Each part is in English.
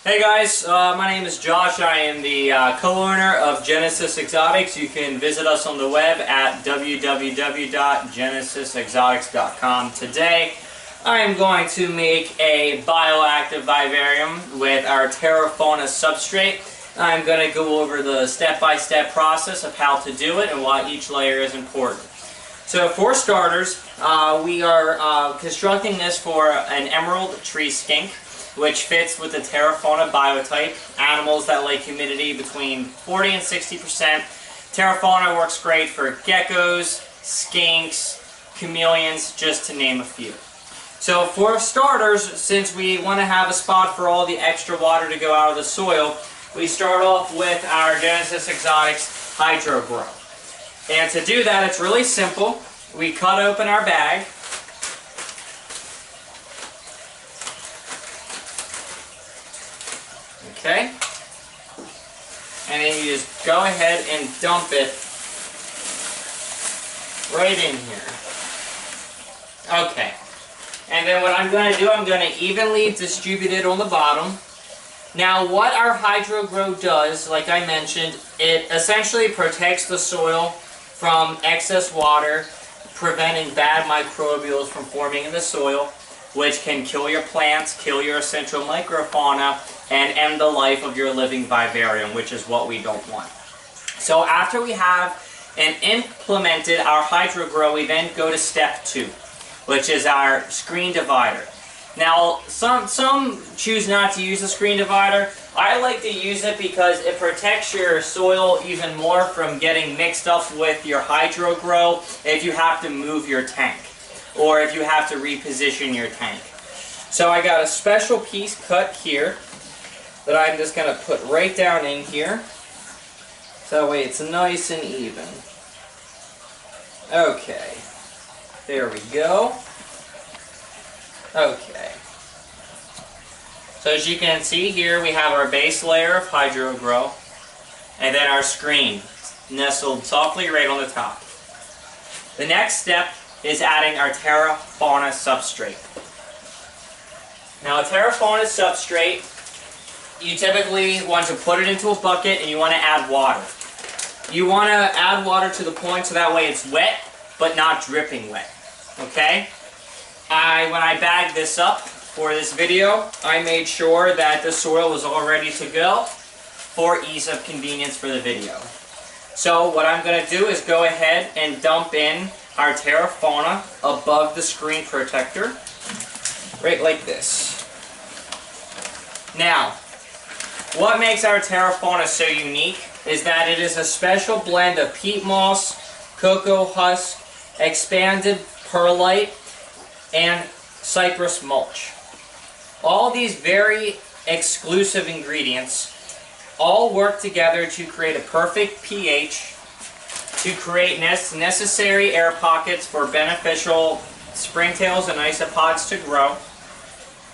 Hey guys, my name is Josh. I am the co-owner of Genesis Exotics. You can visit us on the web at www.genesisexotics.com. Today, I am going to make a BioActive Vivarium with our Terrafauna substrate. I'm going to go over the step-by-step process of how to do it and why each layer is important. So for starters, we are constructing this for an emerald tree skink, which fits with the Terrafauna biotype, animals that like humidity between 40 and 60%. Terrafauna works great for geckos, skinks, chameleons, just to name a few. So for starters, since we want to have a spot for all the extra water to go out of the soil, we start off with our Genesis Exotics Hydro Grow. And to do that, it's really simple. We cut open our bag. Okay, and then you just go ahead and dump it right in here. Okay, and then what I'm going to do, I'm going to evenly distribute it on the bottom. Now what our Hydro Grow does, like I mentioned, it essentially protects the soil from excess water, preventing bad microbials from forming in the soil, which can kill your plants, kill your essential microfauna, and end the life of your living vivarium, which is what we don't want. So after we have implemented our Hydro Grow, we then go to step 2, which is our screen divider. Now, some choose not to use a screen divider. I like to use it because it protects your soil even more from getting mixed up with your Hydro Grow if you have to move your tank, or if you have to reposition your tank. So I got a special piece cut here that I'm just going to put right down in here, so that way it's nice and even. Okay, there we go. Okay, so as you can see here, we have our base layer of Hydro Grow, and then our screen nestled softly right on the top. The next step is adding our Terrafauna substrate. Now a Terrafauna substrate, you typically want to put it into a bucket and you want to add water. You want to add water to the point so that way it's wet, but not dripping wet. Okay? When I bagged this up for this video, I made sure that the soil was all ready to go for ease of convenience for the video. So what I'm going to do is go ahead and dump in our Terrafauna above the screen protector, right like this. Now, what makes our Terrafauna so unique is that it is a special blend of peat moss, cocoa husk, expanded perlite, and cypress mulch. All these very exclusive ingredients all work together to create a perfect pH, to create necessary air pockets for beneficial springtails and isopods to grow,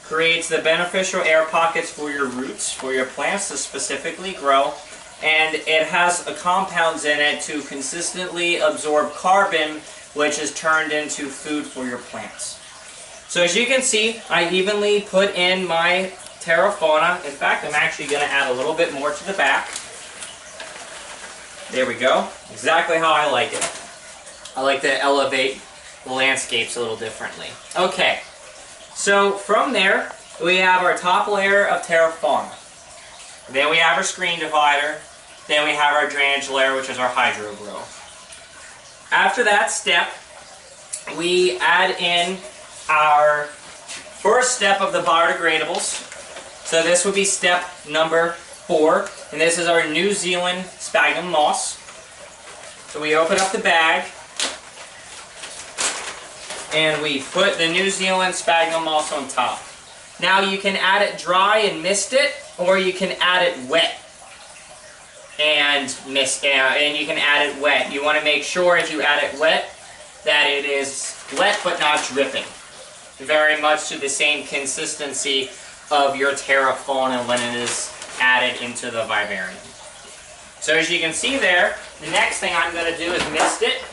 creates the beneficial air pockets for your roots, for your plants to specifically grow, and it has compounds in it to consistently absorb carbon, which is turned into food for your plants. So as you can see, I evenly put in my Terrafauna. In fact, I'm actually going to add a little bit more to the back. There we go. Exactly how I like it. I like to elevate the landscapes a little differently. Okay, so from there, we have our top layer of Terrafauna. Then we have our screen divider. Then we have our drainage layer, which is our Hydro Grow. After that step, we add in our first step of the biodegradables. So this would be step number 4, and this is our New Zealand sphagnum moss. So we open up the bag, and we put the New Zealand sphagnum moss on top. Now you can add it dry and mist it, or you can add it wet and mist, and you can add it wet. You want to make sure if you add it wet that it is wet but not dripping. Very much to the same consistency of your Terrafauna when it is added into the vivarium. So as you can see there, the next thing I'm going to do is mist it.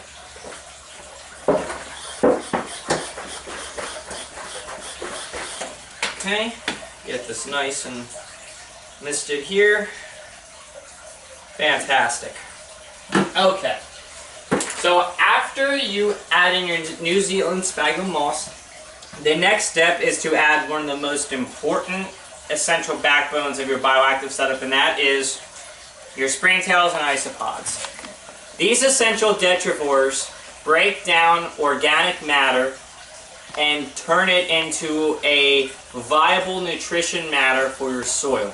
Okay, get this nice and Misted here. Fantastic. Okay. So after you add in your New Zealand sphagnum moss, the next step is to add one of the most important essential backbones of your bioactive setup, and that is your springtails and isopods. These essential detrivores break down organic matter and turn it into a viable nutrition matter for your soil.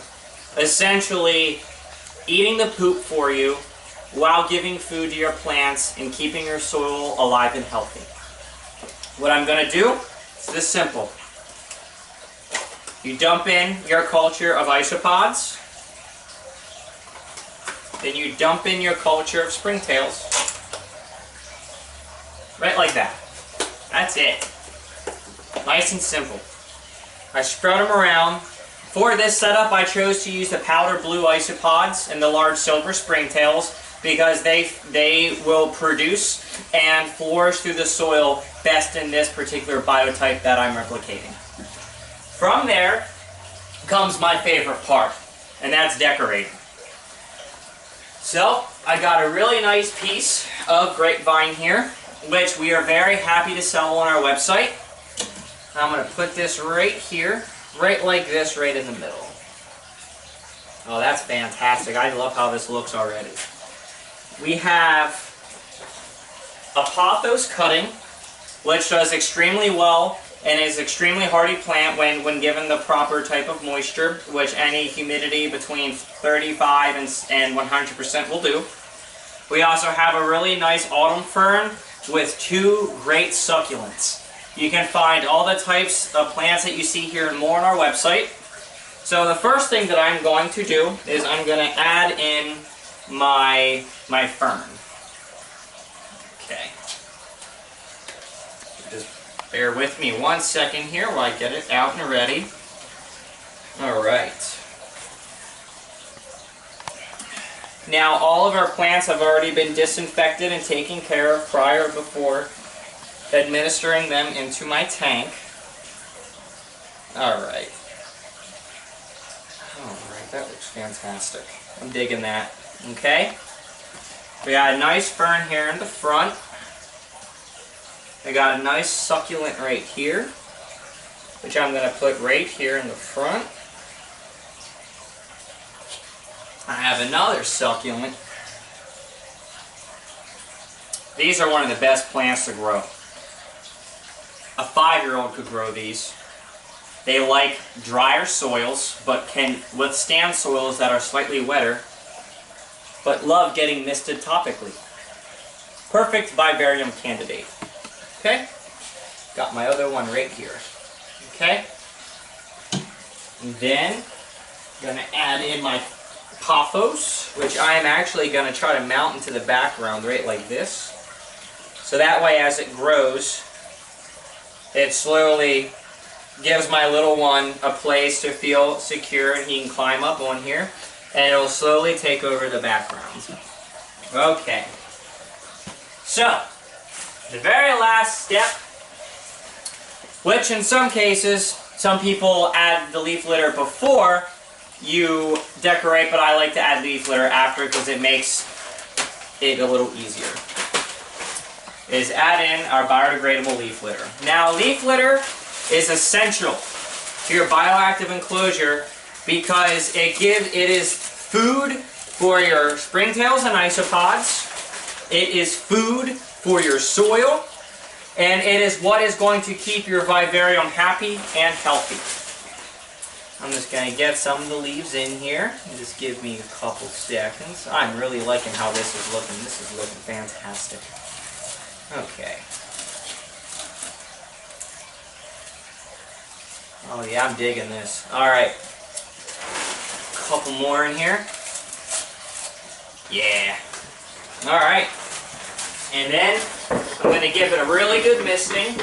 Essentially, eating the poop for you while giving food to your plants and keeping your soil alive and healthy. What I'm going to do is this simple. You dump in your culture of isopods, then you dump in your culture of springtails, right like that. That's it. Nice and simple. I spread them around. For this setup, I chose to use the powder blue isopods and the large silver springtails because they will produce and flourish through the soil best in this particular biotype that I'm replicating. From there comes my favorite part, and that's decorating. So, I got a really nice piece of grapevine here, which we are very happy to sell on our website. I'm going to put this right here, right like this, right in the middle. Oh, that's fantastic. I love how this looks already. We have a pothos cutting, which does extremely well and is extremely hardy plant when given the proper type of moisture, which any humidity between 35 and 100% will do. We also have a really nice autumn fern with 2 great succulents. You can find all the types of plants that you see here and more on our website. So the first thing that I'm going to do is I'm going to add in my fern. Okay. Just bear with me 1 second here while I get it out and ready. Alright. Now all of our plants have already been disinfected and taken care of before administering them into my tank. Alright. Alright, that looks fantastic. I'm digging that. Okay? We got a nice fern here in the front. I got a nice succulent right here, which I'm going to put right here in the front. I have another succulent. These are one of the best plants to grow. A 5-year-old could grow these. They like drier soils, but can withstand soils that are slightly wetter, but love getting misted topically. Perfect Vivarium candidate. Okay? Got my other one right here. Okay? And then, I'm going to add in my pothos, which I am actually going to try to mount into the background right like this. So that way as it grows, it slowly gives my little one a place to feel secure and he can climb up on here, and it will slowly take over the background. Okay. So, the very last step, which in some cases, some people add the leaf litter before you decorate, but I like to add leaf litter after because it makes it a little easier, is add in our biodegradable leaf litter. Now, leaf litter is essential to your bioactive enclosure because it is food for your springtails and isopods, it is food for your soil, and it is what is going to keep your vivarium happy and healthy. I'm just going to get some of the leaves in here. Just give me a couple seconds. I'm really liking how this is looking. This is looking fantastic. Okay. Oh yeah, I'm digging this. Alright. Couple more in here. Yeah. Alright. And then I'm going to give it a really good misting.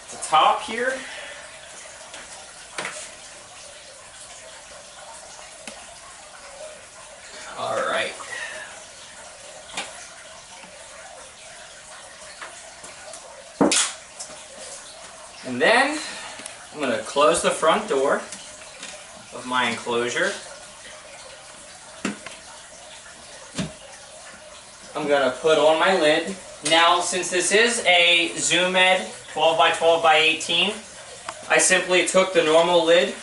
The top here. Alright. And then I'm going to close the front door. of my enclosure. I'm going to put on my lid. Now, since this is a Zoom Ed 12 by 12 by 18, I simply took the normal lid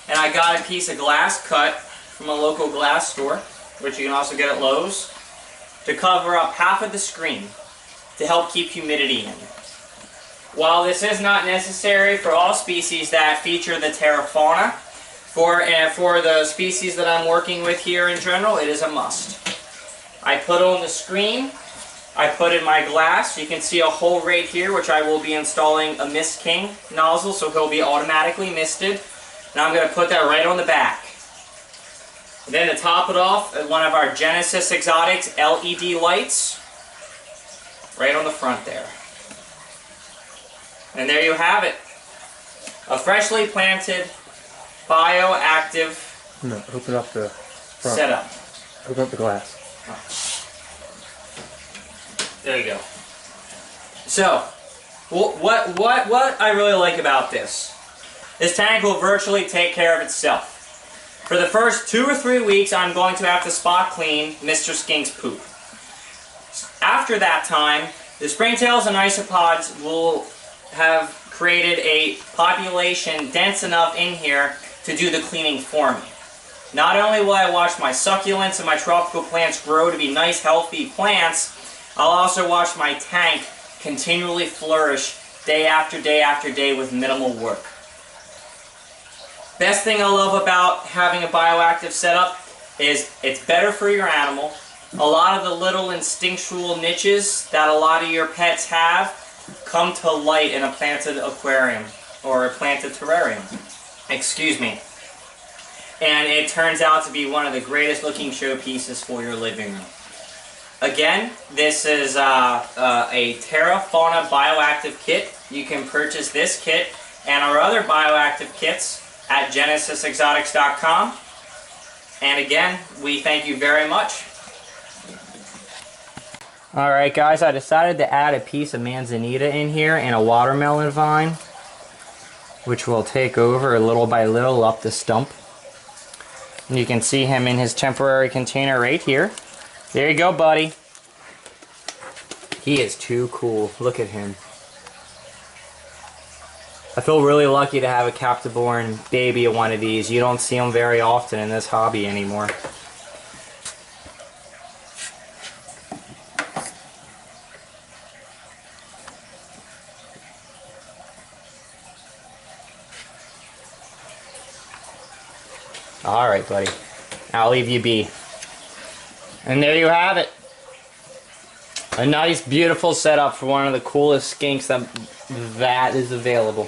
and I got a piece of glass cut from a local glass store, which you can also get at Lowe's, to cover up half of the screen to help keep humidity in. While this is not necessary for all species that feature the terrafauna, for the species that I'm working with here in general, it is a must. I put on the screen, I put in my glass. You can see a hole right here, which I will be installing a Mist King nozzle, so he'll be automatically misted. And I'm going to put that right on the back. And then to top it off, one of our Genesis Exotics LED lights, right on the front there. And there you have it. A freshly planted, BioActive No, open up the front. setup. Open up the glass. There you go. So, what I really like about this tank will virtually take care of itself. For the first 2 or 3 weeks, I'm going to have to spot clean Mr. Skink's poop. After that time, the springtails and isopods will have created a population dense enough in here to do the cleaning for me. Not only will I watch my succulents and my tropical plants grow to be nice, healthy plants, I'll also watch my tank continually flourish day after day after day with minimal work. Best thing I love about having a BioActive setup is it's better for your animal. A lot of the little instinctual niches that a lot of your pets have come to light in a planted aquarium or a planted terrarium. Excuse me. And it turns out to be one of the greatest looking showpieces for your living room. Again, this is a Terrafauna BioActive kit. You can purchase this kit and our other BioActive kits at genesisexotics.com. And again, we thank you very much. Alright guys, I decided to add a piece of manzanita in here and a watermelon vine, which will take over little by little up the stump. And you can see him in his temporary container right here. There you go, buddy. He is too cool. Look at him. I feel really lucky to have a captive-born baby of one of these. You don't see them very often in this hobby anymore. Alright, buddy. I'll leave you be. And there you have it. A nice, beautiful setup for one of the coolest skinks that is available.